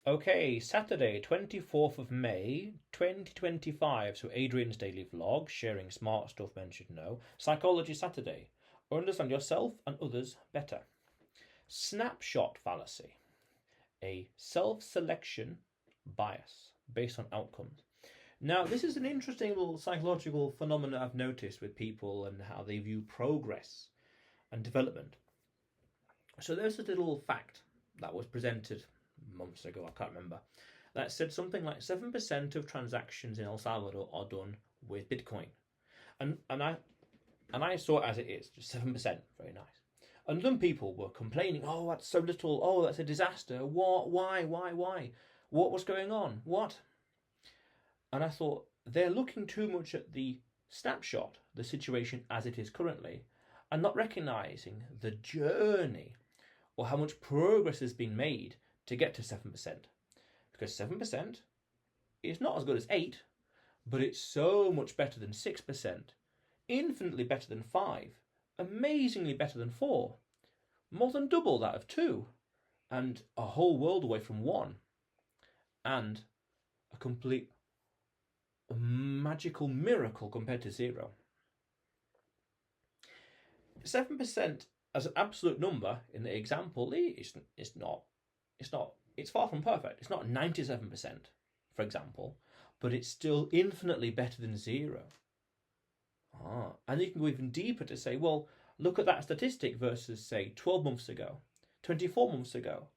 Okay, Saturday, 24th of May, 2025. So Adrian's daily vlog, sharing smart stuff men should know. Psychology Saturday. Understand yourself and others better. Snapshot fallacy. A self-selection bias based on outcomes. Now, this is an interesting little psychological phenomenon I've noticed with people and how they view progress and development. So there's a little fact that was presented months ago, I can't remember, that said something like 7% of transactions in El Salvador are done with Bitcoin. And I saw it as it is, just 7%, very nice. And some people were complaining, oh, that's so little, oh, that's a disaster, what, why, what was going on, what? And I thought, they're looking too much at the snapshot, the situation as it is currently, and not recognising the journey or how much progress has been made to get to 7%. Because 7% is not as good as 8, but it's so much better than 6%, infinitely better than 5, amazingly better than 4, more than double that of 2, and a whole world away from 1, and a complete magical miracle compared to 0. 7% as an absolute number in the example, it's far from perfect. It's not 97%, for example, but it's still infinitely better than 0. And you can go even deeper to say, well, look at that statistic versus, say, 12 months ago, 24 months ago,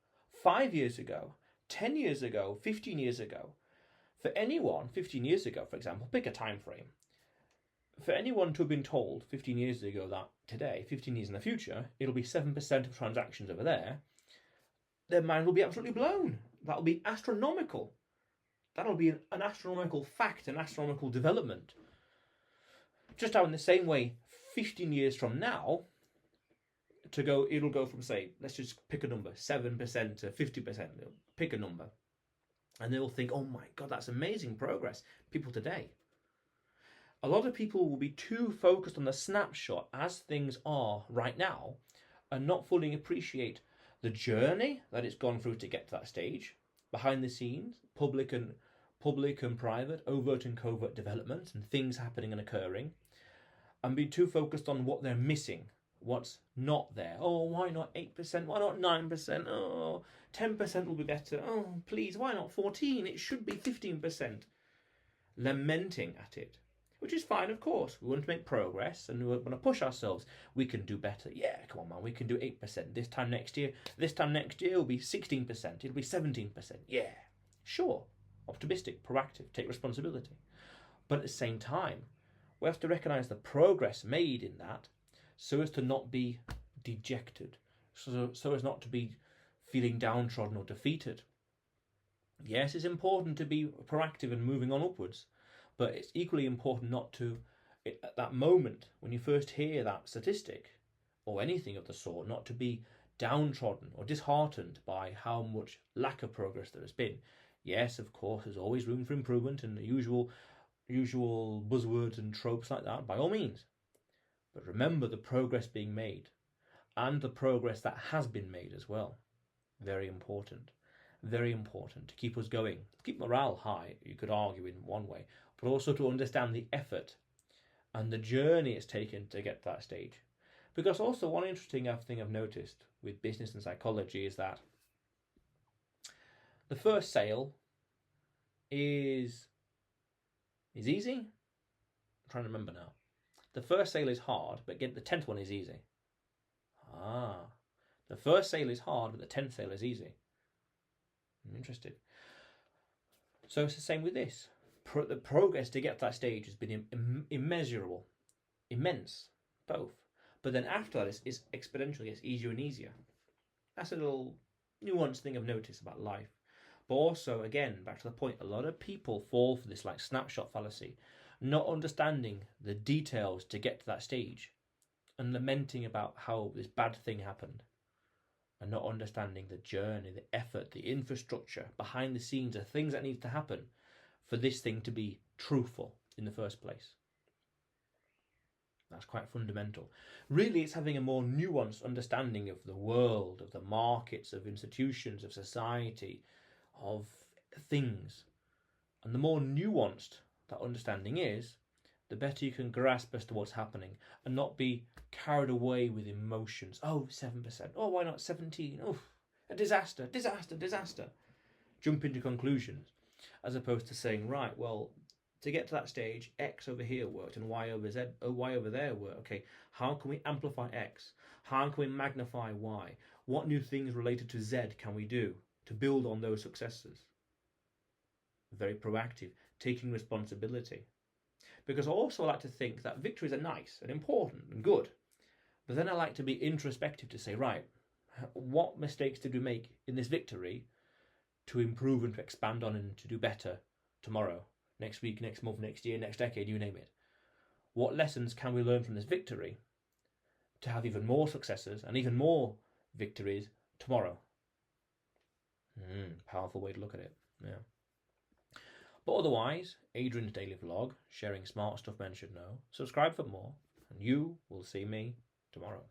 5 years ago, 10 years ago, 15 years ago. For anyone, 15 years ago, for example, pick a time frame. For anyone to have been told 15 years ago that today, 15 years in the future, it'll be 7% of transactions over there, their mind will be absolutely blown. That'll be astronomical. That'll be an astronomical fact, an astronomical development. Just how in the same way, 15 years from now, it'll go from, say, let's just pick a number, 7% to 50%, pick a number. And they'll think, oh my God, that's amazing progress. People today. A lot of people will be too focused on the snapshot as things are right now and not fully appreciate the journey that it's gone through to get to that stage, behind the scenes, public and private, overt and covert developments and things happening and occurring, and be too focused on what they're missing, what's not there. Oh, why not 8%? Why not 9%? Oh, 10% will be better. Oh, please, why not 14? It should be 15%. Lamenting at it. Which is fine, of course. We want to make progress and we want to push ourselves. We can do better. Yeah, come on, man. We can do 8%. This time next year will be 16%. It'll be 17%. Yeah, sure. Optimistic, proactive, take responsibility. But at the same time, we have to recognise the progress made in that so as to not be dejected, so as not to be feeling downtrodden or defeated. Yes, it's important to be proactive and moving on upwards. But it's equally important not to, at that moment, when you first hear that statistic, or anything of the sort, not to be downtrodden or disheartened by how much lack of progress there has been. Yes, of course, there's always room for improvement and the usual buzzwords and tropes like that, by all means. But remember the progress being made, and the progress that has been made as well. Very important. Very important to keep us going, to keep morale high, you could argue in one way, but also to understand the effort and the journey it's taken to get to that stage. Because also one interesting thing I've noticed with business and psychology is that the first sale is easy. I'm trying to remember now. The first sale is hard, but the 10th one is easy. The first sale is hard, but the 10th sale is easy. I'm interested. So it's the same with this. The progress to get to that stage has been immeasurable, immense, both. But then after that, it's exponentially gets easier and easier. That's a little nuanced thing I've noticed about life. But also, again, back to the point, a lot of people fall for this like snapshot fallacy, not understanding the details to get to that stage and lamenting about how this bad thing happened. And not understanding the journey, the effort, the infrastructure, behind the scenes, the things that need to happen for this thing to be truthful in the first place. That's quite fundamental. Really, it's having a more nuanced understanding of the world, of the markets, of institutions, of society, of things. And the more nuanced that understanding is, the better you can grasp as to what's happening and not be carried away with emotions. Oh, 7%. Oh, why not 17? Oh, a disaster, disaster, disaster. Jump into conclusions as opposed to saying, right, well, to get to that stage, X over here worked and Y over there worked. Okay, how can we amplify X? How can we magnify Y? What new things related to Z can we do to build on those successes? Very proactive, taking responsibility. Because I also like to think that victories are nice and important and good. But then I like to be introspective to say, right, what mistakes did we make in this victory to improve and to expand on and to do better tomorrow, next week, next month, next year, next decade, you name it? What lessons can we learn from this victory to have even more successes and even more victories tomorrow? Powerful way to look at it. Yeah. But otherwise, Adrian's daily vlog, sharing smart stuff men should know. Subscribe for more, and you will see me tomorrow.